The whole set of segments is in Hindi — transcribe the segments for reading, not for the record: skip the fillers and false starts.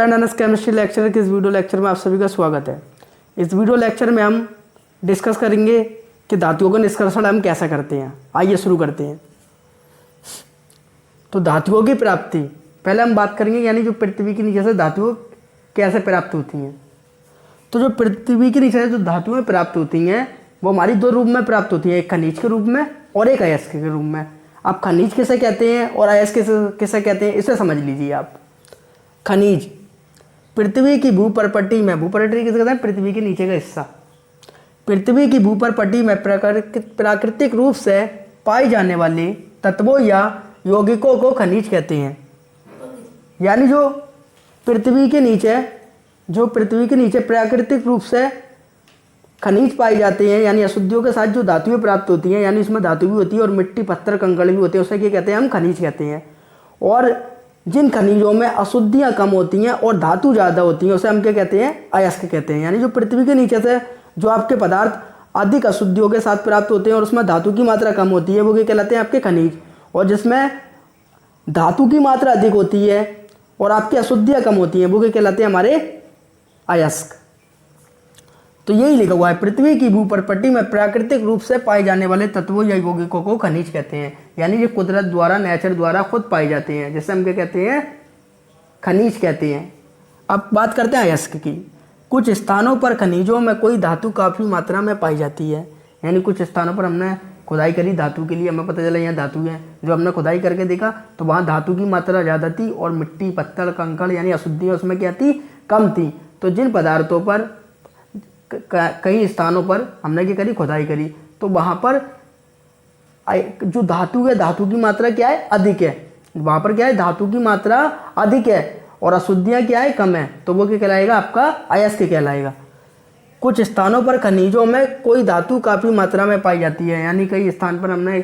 केमिस्ट्री लेक्चर के इस वीडियो लेक्चर में आप सभी का स्वागत है। इस वीडियो लेक्चर में हम डिस्कस करेंगे कि धातुओं का निष्कर्षण हम कैसे करते हैं। आइए शुरू करते हैं। तो धातुओं की प्राप्ति पहले हम बात करेंगे, यानी जो पृथ्वी के नीचे से धातुओं कैसे प्राप्त होती हैं। तो जो पृथ्वी के नीचे से जो धातुएं प्राप्त होती हैं वो हमारी दो रूप में प्राप्त होती हैं, एक खनिज के रूप में और एक अयस्क के रूप में। आप खनिज किसे कहते हैं और अयस्क किसे कहते हैं इसे समझ लीजिए आप। खनिज पृथ्वी की भूपरपट्टी में, भूपरपट्टी किसे कहते हैं? पृथ्वी के नीचे का हिस्सा। पृथ्वी की भूपरपट्टी में प्राकृतिक रूप से पाए जाने वाले तत्वों या यौगिकों को खनिज कहते हैं। यानी जो पृथ्वी के नीचे प्राकृतिक रूप से खनिज पाए जाते हैं, यानी अशुद्धियों के साथ जो धातुएं प्राप्त होती हैं, यानी इसमें धातु भी होती है और मिट्टी पत्थर कंकड़ भी होते हैं, उसे क्या कहते हैं? हम खनिज कहते हैं। और जिन खनिजों में अशुद्धियाँ कम होती हैं और धातु ज़्यादा होती हैं उसे हम क्या कहते हैं? अयस्क कहते हैं। यानी जो पृथ्वी के नीचे से जो आपके पदार्थ अधिक अशुद्धियों के साथ प्राप्त होते हैं और उसमें धातु की मात्रा कम होती है वो क्या कहलाते हैं? आपके खनिज। और जिसमें धातु की मात्रा अधिक होती है और आपकी अशुद्धियाँ कम होती हैं वो क्या कहलाते हैं? हमारे अयस्क। तो यही लिखा हुआ है, पृथ्वी की भूपरपट्टी में प्राकृतिक रूप से पाए जाने वाले तत्वों या यौगिकों को खनिज कहते हैं। यानी ये कुदरत द्वारा, नेचर द्वारा खुद पाए जाते हैं, जैसे हम क्या कहते हैं? खनिज कहते हैं। अब बात करते हैं अयस्क की। कुछ स्थानों पर खनिजों में कोई धातु काफ़ी मात्रा में पाई जाती है। यानी कुछ स्थानों पर हमने खुदाई करी धातु के लिए, हमें पता चला यहाँ धातु है। जो हमने खुदाई करके देखा तो वहाँ धातु की मात्रा ज़्यादा थी और मिट्टी पत्थर कंकड़ यानी अशुद्धियाँ उसमें क्या थी? कम थी। तो जिन पदार्थों पर कई स्थानों पर हमने क्या करी? खुदाई करी, तो वहाँ पर जो धातु है, धातु की मात्रा क्या है? अधिक है। वहाँ पर क्या है? धातु की मात्रा अधिक है और अशुद्धियाँ क्या है? कम है। तो वो क्या कहलाएगा? आपका अयस्क कहलाएगा। कुछ स्थानों पर खनिजों में कोई धातु काफ़ी मात्रा में पाई जाती है। यानी कई स्थान पर हमने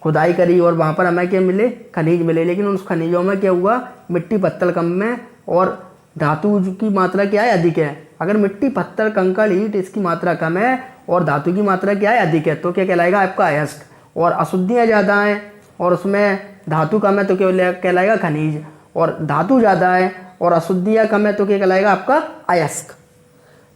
खुदाई करी और वहाँ पर हमें क्या मिले? खनिज मिले, लेकिन उस खनिजों में क्या हुआ? मिट्टी पत्थर कम में और धातु की मात्रा क्या है? अधिक है। अगर मिट्टी पत्थर कंकड़ ईंट इसकी मात्रा कम है और धातु की मात्रा क्या है? अधिक है, तो क्या कहलाएगा? आपका अयस्क। और अशुद्धियाँ ज़्यादा हैं और उसमें धातु कम है तो क्या कहलाएगा? खनिज। और धातु ज़्यादा है और अशुद्धियाँ कम है तो क्या कहलाएगा? आपका अयस्क।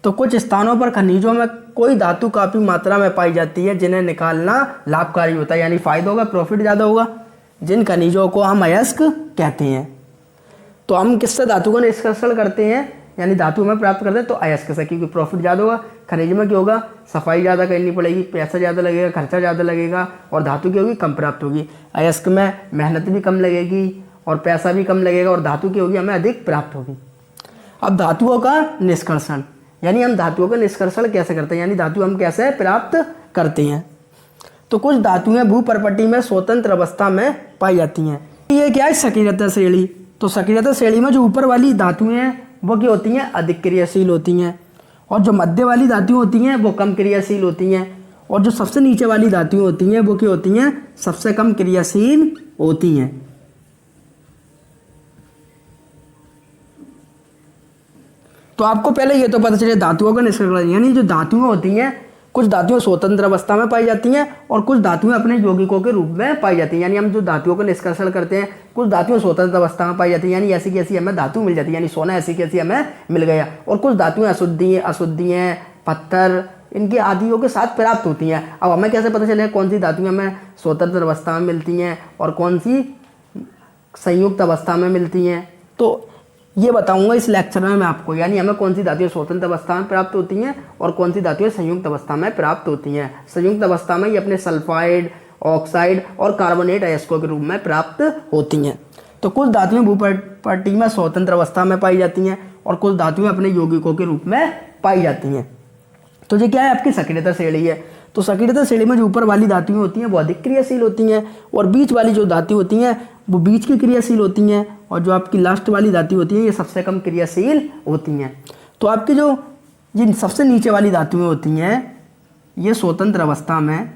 तो कुछ स्थानों पर खनिजों में कोई धातु काफ़ी मात्रा में पाई जाती है जिन्हें निकालना लाभकारी होता है, यानी फ़ायदा होगा, प्रॉफिट ज़्यादा होगा। जिन खनिजों को हम अयस्क कहते हैं। तो हम किससे धातु का निष्कर्षण करते हैं, यानी धातु में प्राप्त करते हैं तो अयस्क से, क्योंकि प्रॉफिट ज़्यादा होगा। खनिज में क्या होगा? सफाई ज़्यादा करनी पड़ेगी, पैसा ज़्यादा लगेगा, खर्चा ज़्यादा लगेगा, और धातु की होगी? कम प्राप्त होगी। अयस्क में मेहनत भी कम लगेगी और पैसा भी कम लगेगा और धातु की होगी हमें अधिक प्राप्त होगी। अब धातुओं का निष्कर्षण, यानी हम धातुओं का निष्कर्षण कैसे करते हैं, यानी धातु हम कैसे प्राप्त करते हैं। तो कुछ धातुएँ भूपरपट्टी में स्वतंत्र अवस्था में पाई जाती हैं। ये क्या है? सक्रियता श्रेणी। तो सक्रियता श्रेणी में जो ऊपर वाली धातुएं हैं वो क्या होती हैं? अधिक क्रियाशील होती हैं, और जो मध्य वाली धातुएं होती हैं वो कम क्रियाशील होती हैं, और जो सबसे नीचे वाली धातुएं होती हैं वो क्या होती हैं? सबसे कम क्रियाशील होती हैं। तो आपको पहले ये तो पता चले धातुओं का निष्कर्षण, यानी जो धातुएं होती हैं, कुछ धातुएं स्वतंत्र अवस्था में पाई जाती हैं और कुछ धातुएं अपने यौगिकों के रूप में पाई जाती हैं। यानी हम जो धातुओं का निष्कर्षण करते हैं, कुछ धातुएं स्वतंत्र अवस्था में पाई जाती हैं, यानी ऐसी की ऐसी हमें धातु मिल जाती है, यानी सोना ऐसी की ऐसी हमें मिल गया। और कुछ धातुएं अशुद्धियाँ पत्थर इनके आदियों के साथ प्राप्त होती हैं। अब हमें कैसे पता चले कौन सी धातुएं हमें स्वतंत्र अवस्था में मिलती हैं और कौन सी संयुक्त अवस्था में मिलती हैं? तो ये बताऊंगा इस लेक्चर में मैं आपको, यानी हमें कौन सी धातुएं स्वतंत्र अवस्था में प्राप्त होती हैं और कौन सी धातुएं संयुक्त अवस्था में प्राप्त होती हैं। संयुक्त अवस्था में ये अपने सल्फाइड, ऑक्साइड और कार्बोनेट अयस्कों के रूप में प्राप्त होती हैं। तो कुछ धातुएं भूपरपट्टी में स्वतंत्र अवस्था में पाई जाती हैं और कुछ धातुएं अपने यौगिकों के रूप में पाई जाती हैं। तो ये क्या है? आपकी सक्रियता श्रेणी है। तो सक्रियता श्रेणी में जो ऊपर वाली धातुएं होती हैं वो अधिक क्रियाशील होती हैं, और बीच वाली जो धातु होती हैं वो बीच की क्रियाशील होती हैं, और जो आपकी लास्ट वाली धातु होती है ये सबसे कम क्रियाशील होती हैं। तो आपकी जो जिन सबसे नीचे वाली धातुएं होती हैं ये स्वतंत्र अवस्था में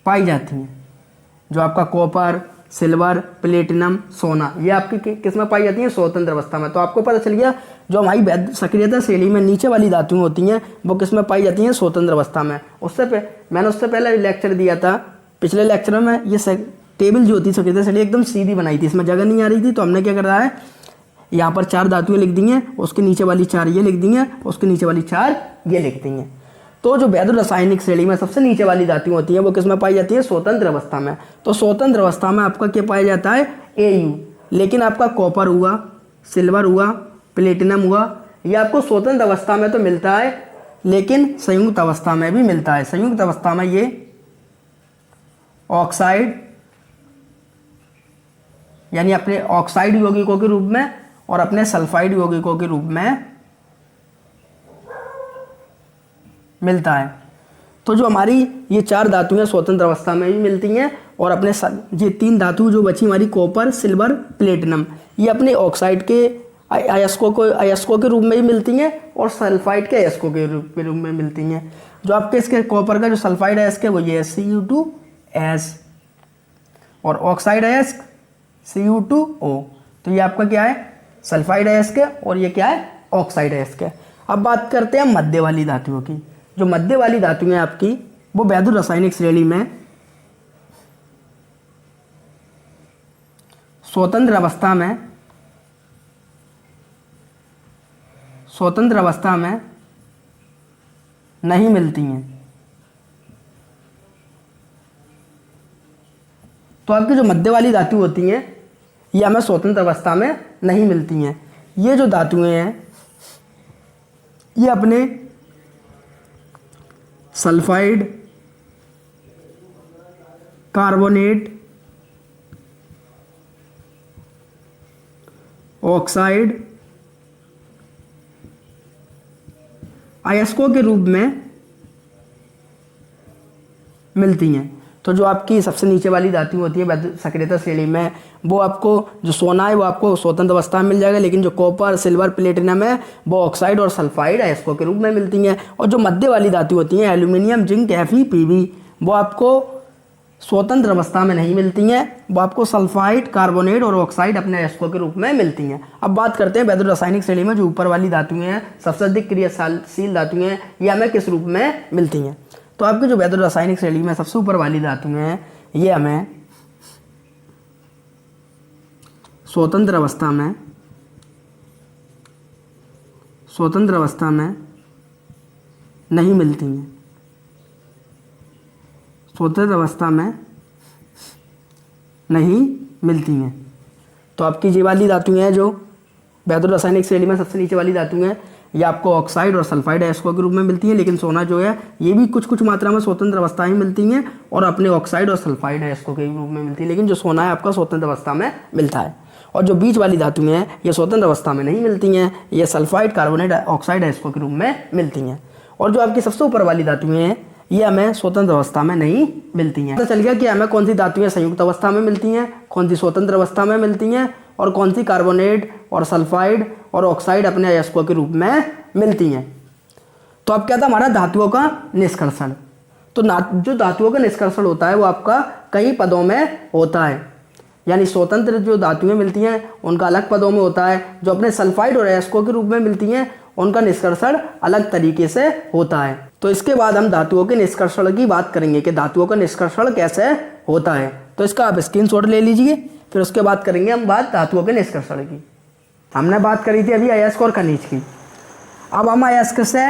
पाई जाती हैं। जो आपका कॉपर, सिल्वर, प्लेटिनम, सोना, ये आपकी किस में पाई जाती है? स्वतंत्र अवस्था में। तो आपको पता चल गया जो हमारी सक्रियता श्रेणी में नीचे वाली धातुएं होती हैं वो किस में पाई जाती हैं? स्वतंत्र अवस्था में। मैंने उससे पहले लेक्चर दिया था पिछले लेक्चर में ये टेबल जो होती है सक्रियता श्रेणी एकदम सीधी बनाई थी, इसमें जगह नहीं आ रही थी, तो हमने क्या कर रहा है, यहाँ पर 4 धातुएं लिख दी हैं, उसके नीचे वाली 4 ये लिख दी हैं, उसके नीचे वाली 4 ये लिख दी हैं। तो जो वैद्युत रासायनिक श्रेणी में सबसे नीचे वाली धातुएं होती हैं वो किस में पाई जाती है, स्वतंत्र अवस्था में। तो स्वतंत्र अवस्था में आपका क्या पाया जाता है, Au। लेकिन आपका कॉपर हुआ, सिल्वर हुआ, प्लेटिनम हुआ, ये आपको स्वतंत्र अवस्था में तो मिलता है, लेकिन संयुक्त अवस्था में भी मिलता है। संयुक्त अवस्था में ये ऑक्साइड यानी अपने ऑक्साइड यौगिकों के रूप में और अपने सल्फाइड यौगिकों के रूप में मिलता है। तो जो हमारी ये 4 धातुएं स्वतंत्र अवस्था में भी मिलती हैं और अपने ये 3 धातु जो बची हमारी कॉपर, सिल्वर, प्लेटिनम, ये अपने ऑक्साइड के अयस्कों के रूप में भी मिलती हैं और सल्फाइड के अयस्कों के रूप में मिलती हैं। जो आपके इसके कॉपर का जो सल्फाइड अयस्क है वो ये Cu2S और ऑक्साइड अयस्क Cu2O। तो ये आपका क्या है, सल्फाइड अयस्क है और ये क्या है, ऑक्साइड अयस्क है। अब बात करते हैं मध्य वाली धातुओं की। जो मध्य वाली धातुएं आपकी वो वैद्युत रासायनिक श्रेणी में स्वतंत्र अवस्था में नहीं मिलती हैं। तो आपकी जो मध्य वाली धातु होती हैं ये हमें स्वतंत्र अवस्था में नहीं मिलती हैं। ये जो धातुएं हैं ये अपने सल्फाइड, कार्बोनेट, ऑक्साइड अयस्कों के रूप में मिलती हैं। तो जो आपकी सबसे नीचे वाली धातु होती है वैद्युत सक्रियता श्रेणी में, वो आपको जो सोना है वो आपको स्वतंत्र अवस्था में मिल जाएगा, लेकिन जो कॉपर, सिल्वर, प्लेटिनम है वो ऑक्साइड और सल्फाइड अयस्कों के रूप में मिलती हैं। और जो मध्य वाली धातु होती हैं एल्यूमिनियम, जिंक, Fe, Pb, वो आपको स्वतंत्र अवस्था में नहीं मिलती हैं, वो आपको सल्फाइड, कार्बोनेट और ऑक्साइड अपने अयस्कों के रूप में मिलती हैं। अब बात करते हैं वैद्युत रासायनिक श्रेणी में जो ऊपर वाली धातुएं हैं, सबसे अधिक क्रियाशील धातुएं हैं, ये हमें किस रूप में मिलती हैं। तो आपकी जो वैद्युत रासायनिक श्रेणी में सबसे ऊपर वाली धातुएं हैं ये हमें स्वतंत्र अवस्था में नहीं मिलती हैं। स्वतंत्र अवस्था में नहीं मिलती हैं। तो आपकी ये वाली धातुएं हैं जो वैद्युत रासायनिक श्रेणी में सबसे नीचे वाली धातुएं हैं, ये आपको ऑक्साइड और सल्फाइड अयस्कों के रूप में मिलती हैं, लेकिन सोना जो है ये भी कुछ मात्रा में स्वतंत्र अवस्था ही मिलती हैं और अपने ऑक्साइड और सल्फाइड अयस्कों के रूप में मिलती है, लेकिन जो सोना है आपका स्वतंत्र अवस्था में मिलता है। और जो बीच वाली धातुएं हैं ये स्वतंत्र अवस्था में नहीं मिलती हैं, ये सल्फाइड, कार्बोनेट, ऑक्साइड अयस्कों के रूप में मिलती हैं। और जो आपकी सबसे ऊपर वाली धातुएं हैं ये हमें स्वतंत्र अवस्था में नहीं मिलती हैं। तो चल गया कि हमें कौन सी धातुएं संयुक्त अवस्था में मिलती हैं, कौन सी स्वतंत्र अवस्था में मिलती हैं और कौन सी कार्बोनेट और सल्फाइड और ऑक्साइड अपने अयस्कों के रूप में मिलती हैं। तो अब क्या था हमारा धातुओं का निष्कर्षण। तो जो धातुओं का निष्कर्षण होता है वो आपका कई पदों में होता है, यानी स्वतंत्र जो धातुएं मिलती हैं उनका अलग पदों में होता है, जो अपने सल्फाइड और अयस्कों के रूप में मिलती हैं उनका निष्कर्षण अलग तरीके से होता है। तो इसके बाद हम धातुओं के निष्कर्षण की बात करेंगे कि धातुओं का निष्कर्षण कैसे होता है। तो इसका आप स्क्रीनशॉट ले लीजिए, फिर उसके बाद करेंगे हम बात धातुओं के निष्कर्षण की। हमने बात करी थी अभी अयस्क और खनिज की। अब हम अयस्क से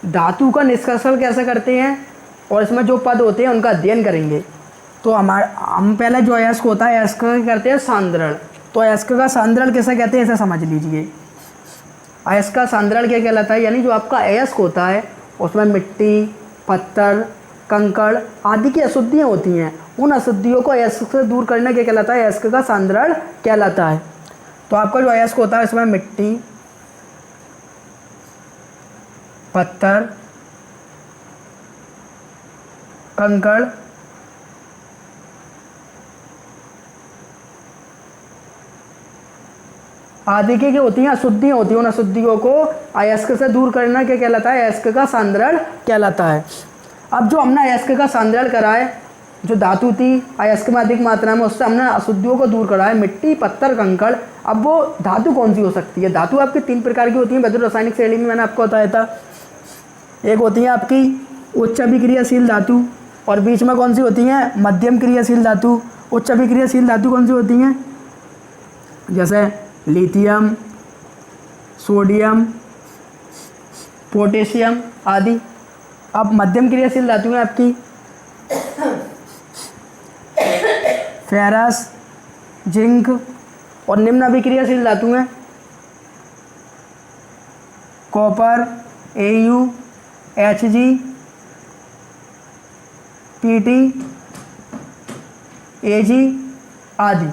धातु का निष्कर्षण कैसे करते हैं और इसमें जो पद होते हैं उनका अध्ययन करेंगे। तो हम पहले जो अयस्क होता है अयस्क करते हैं सांद्रण। तो अयस्क का सांद्रण कैसे कहते हैं इसे समझ लीजिए। अयस्क का सांद्रण क्या कहलाता है, यानी जो आपका अयस्क होता है उसमें मिट्टी, पत्थर, कंकड़ आदि की अशुद्धियाँ होती हैं, उन अशुद्धियों को अयस्क से दूर करना क्या कहलाता है, अयस्क का सांद्रण कहलाता है। तो आपका जो अयस्क होता है इसमें मिट्टी, पत्थर, कंकड़ आदि की होती हैं अशुद्धियाँ होती हैं, उन अशुद्धियों को अयस्क से दूर करना क्या कहलाता है, अयस्क का सांद्रण कहलाता है। अब जो हमने अयस्क का सांद्रण करा है, जो धातु थी अयस्क में अधिक मात्रा में, उससे हमने अशुद्धियों को दूर करा है, मिट्टी, पत्थर, कंकड़। अब वो धातु कौन सी हो सकती है? धातु आपकी 3 प्रकार की होती हैं वैद्युत रासायनिक श्रेणी में, मैंने आपको बताया था। एक होती है आपकी उच्च अभिक्रियाशील धातु, और बीच में कौन सी होती हैं, मध्यम क्रियाशील धातु। उच्च अभिक्रियाशील धातु कौन सी होती हैं, जैसे लिथियम, सोडियम, पोटेशियम आदि। अब मध्यम क्रियाशील धातु है आपकी फेरस, जिंक, और निम्न अभिक्रियाशील धातु हैं copper, Au, Hg, Pt, Ag आदि।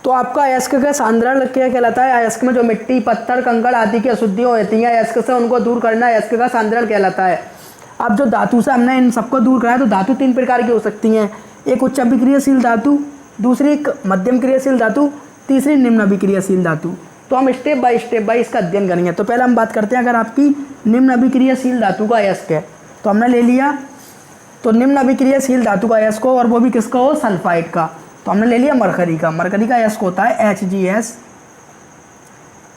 तो आपका अयस्क का सांद्रण क्या कहलाता है, अयस्क में जो मिट्टी, पत्थर, कंकड़ आदि की अशुद्धियाँ होती हैं अयस्क से, उनको दूर करना अयस्क का सांद्रण कहलाता है। अब जो धातु से हमने इन सबको दूर कराया, तो धातु 3 प्रकार की हो सकती हैं, एक उच्च अभिक्रियाशील धातु, दूसरी एक मध्यम क्रियाशील धातु, तीसरी निम्न अभिक्रियाशील धातु। तो हम स्टेप बाय इसका अध्ययन करेंगे। तो पहले हम बात करते हैं, अगर आपकी निम्न अभिक्रियाशील धातु का अयस्क है, तो हमने ले लिया, तो निम्न अभिक्रियाशील धातु का अयस्क हो, और वो भी किसका हो, सल्फाइड का। तो हमने ले लिया मरकरी का। मरकरी का अयस्क होता है HgS,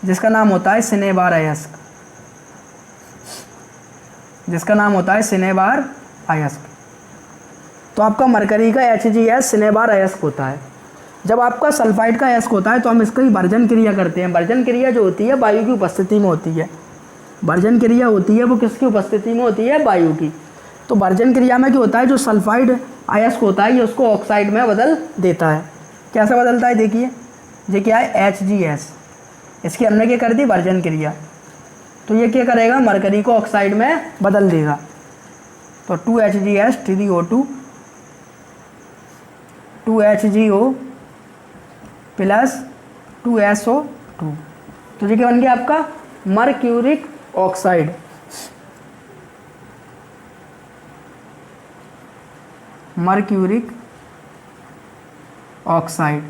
जिसका नाम होता है सिनेबार अयस्क, जिसका नाम होता है सिनेबार अयस्क। तो आपका मरकरी का HgS सिनेबार अयस्क होता है। जब आपका सल्फाइड का अयस्क होता है, तो हम इसकी वर्जन क्रिया करते हैं। वर्जन क्रिया जो होती है वायु की उपस्थिति में होती है। वर्जन क्रिया होती है वो किसकी उपस्थिति में होती है, वायु की। तो वर्जन क्रिया में क्या होता है, जो सल्फाइड अयस्क होता है ये उसको ऑक्साइड में बदल देता है। कैसे बदलता है, देखिए, ये क्या है HgS, इसकी हमने क्या कर दी, वर्जन क्रिया। तो ये क्या करेगा, मरकरी को ऑक्साइड में बदल देगा। तो 2HgS 3O2 2HgO plus 2SO2। तो ये क्या बन गया आपका, मर्क्यूरिक ऑक्साइड। Mercuric oxide.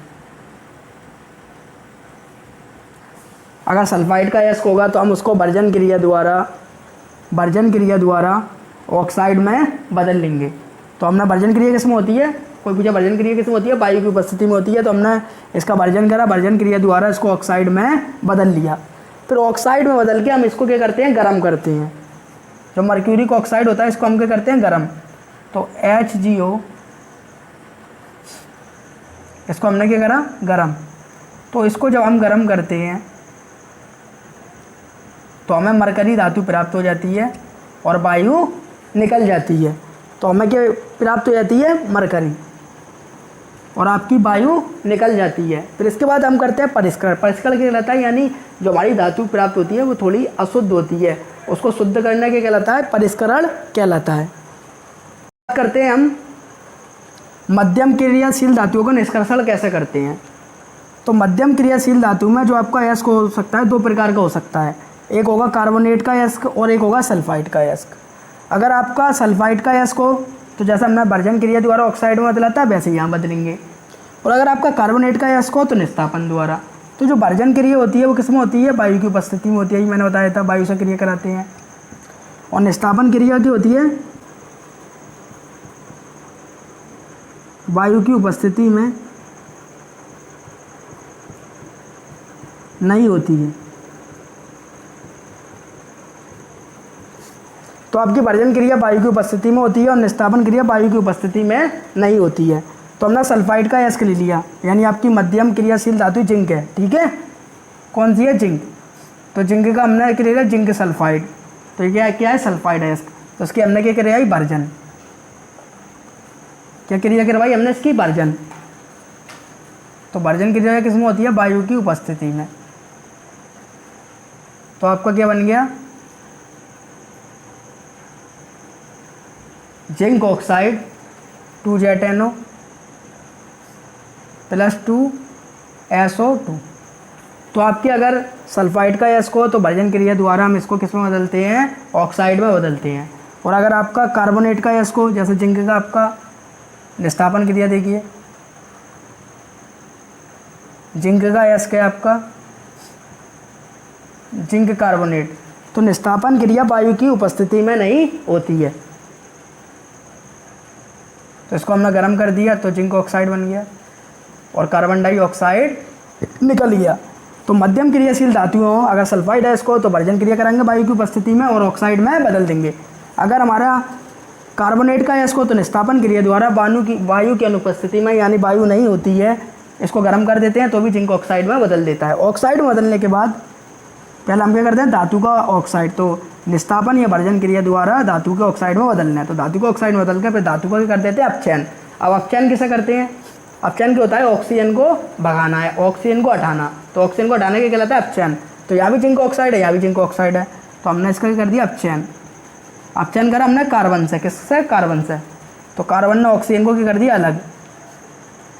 अगर सल्फाइड का अयस्क होगा तो हम उसको वर्जन क्रिया द्वारा ऑक्साइड में बदल लेंगे। तो हमने वर्जन क्रिया किसमें होती है, कोई पूछा वर्जन क्रिया किसमें होती है, वायु की उपस्थिति में होती है। तो हमने इसका वर्जन करा, वर्जन क्रिया द्वारा इसको ऑक्साइड में बदल लिया। फिर ऑक्साइड में बदल के हम इसको क्या करते हैं, गर्म करते हैं। जो मर्क्यूरिक ऑक्साइड होता है इसको हम क्या करते हैं, गर्म। तो HgO, इसको हमने क्या करा, गरम। तो इसको जब हम गरम करते हैं तो हमें मरकरी धातु प्राप्त हो जाती है और वायु निकल जाती है। तो हमें क्या प्राप्त हो जाती है, मरकरी, और आपकी वायु निकल जाती है। फिर इसके बाद हम करते हैं परिष्करण। परिष्करण क्या कहलाता है, यानी जो हमारी धातु प्राप्त होती है वो थोड़ी अशुद्ध होती है, उसको शुद्ध करने के कहलाता है, परिष्करण कहलाता है। बात करते हैं हम मध्यम क्रियाशील धातुओं का निष्कर्षण कैसे करते हैं। तो मध्यम क्रियाशील धातु में जो आपका अयस्क हो सकता है, 2 प्रकार का हो सकता है, एक होगा कार्बोनेट का अयस्क और एक होगा सल्फाइड का अयस्क। अगर आपका सल्फाइड का अयस्क हो तो जैसा हमने वर्जन क्रिया द्वारा ऑक्साइड में बदला था वैसे यहाँ बदलेंगे, और अगर आपका कार्बोनेट का अयस्क हो तो निस्तापन द्वारा। तो जो वर्जन क्रिया होती है वो किस में होती है, वायु की उपस्थिति में होती है, मैंने बताया था, वायु से क्रिया कराते हैं। और निस्तापन क्रिया की होती है वायु की उपस्थिति में नहीं होती है। तो आपकी वर्जन क्रिया वायु की उपस्थिति में होती है और निस्तापन क्रिया वायु की उपस्थिति में नहीं होती है। तो हमने सल्फाइड का अयस्क ले लिया, यानी आपकी मध्यम क्रियाशील धातु जिंक है, ठीक है, कौन सी है, जिंक। तो जिंक का हमने क्या लिया, जिंक सल्फाइड। तो ये क्या है, सल्फाइड अयस्क। तो उसकी हमने क्या करवाई, वर्जन। क्या क्रिया करवाई हमने, इसकी वर्जन। तो वर्जन क्रिया किसमें होती है, वायु की उपस्थिति में। तो आपका क्या बन गया, zinc oxide 2ZnO plus 2SO2। तो आपके अगर सल्फाइड का अयस्क हो तो वर्जन क्रिया द्वारा हम इसको किस में बदलते हैं, ऑक्साइड में बदलते हैं। और अगर आपका कार्बोनेट का अयस्क हो, जैसे जिंक का, आपका निस्तापन क्रिया देखिए, जिंक का अयस्क है आपका जिंक कार्बोनेट, तो निस्तापन क्रिया वायु की उपस्थिति में नहीं होती है। तो इसको हमने गर्म कर दिया तो जिंक ऑक्साइड बन गया और कार्बन डाइऑक्साइड निकल गया। तो मध्यम क्रियाशील धातुओं, अगर सल्फाइड है इसको तो वर्जन क्रिया कराएंगे वायु की उपस्थिति में और ऑक्साइड में बदल देंगे। अगर हमारा कार्बोनेट का इसको तो निस्तापन क्रिया द्वारा वायु की अनुपस्थिति में, यानी वायु नहीं होती है, इसको गर्म कर देते हैं तो भी जिंक ऑक्साइड में बदल देता है। ऑक्साइड में बदलने के बाद पहले हम क्या करते हैं, धातु का ऑक्साइड, तो निस्तापन या भर्जन क्रिया द्वारा धातु के ऑक्साइड में बदलना है। तो धातु का ऑक्साइड में बदल कर फिर धातु का क्या कर देते हैं, अपचयन। अब अपचयन किसे करते हैं, अपचयन क्या होता है, ऑक्सीजन को भगाना है, ऑक्सीजन को हटाना, तो ऑक्सीजन को हटाने के कहलाता है अपचयन। तो यहाँ भी जिंक ऑक्साइड है, यहाँ भी जिंक ऑक्साइड है, तो हमने इसका क्या कर दिया, अपचयन। अपचयन करा हमने कार्बन से, किससे, कार्बन से, तो कार्बन ने ऑक्सीजन को क्या कर दिया, अलग,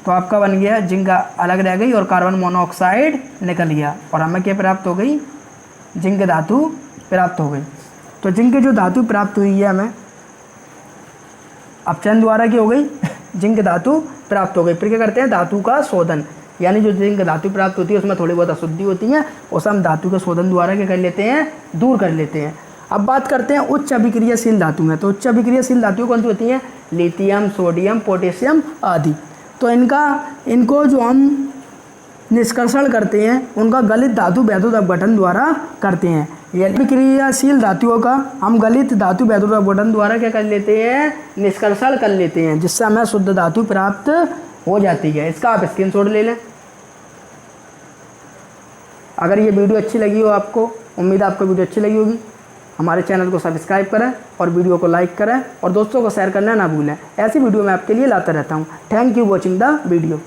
तो आपका बन गया जिंक अलग रह गई और कार्बन मोनोऑक्साइड निकल गया और हमें क्या प्राप्त हो गई, जिंक धातु प्राप्त हो गई। तो जिंक जो धातु प्राप्त हुई है हमें अपचयन द्वारा क्या हो गई, जिंक धातु प्राप्त हो गई। फिर क्या करते हैं, धातु का शोधन, यानी जो जिंक धातु प्राप्त होती है उसमें थोड़ी बहुत अशुद्धि होती है, उसे हम धातु के शोधन द्वारा क्या कर लेते हैं, दूर कर लेते हैं। अब बात करते हैं उच्च अभिक्रियाशील धातु में। तो उच्च अभिक्रियाशील धातु कौन सी होती हैं, लिथियम, सोडियम, पोटेशियम आदि। तो इनको जो हम निष्कर्षण करते हैं उनका गलित धातु वैद्युत अपघटन द्वारा करते हैं। ये अभिक्रियाशील धातुओं का हम गलित धातु वैद्युत अपघटन द्वारा क्या कर लेते हैं, निष्कर्षण कर लेते हैं, जिससे हमें शुद्ध धातु प्राप्त हो जाती है। इसका आप स्क्रीनशॉट ले लें। अगर ये वीडियो अच्छी लगी हो आपको, उम्मीद है आपको वीडियो अच्छी लगी होगी, हमारे चैनल को सब्सक्राइब करें और वीडियो को लाइक करें और दोस्तों को शेयर करना ना भूलें। ऐसी वीडियो मैं आपके लिए लाता रहता हूँ। Thank you watching the video.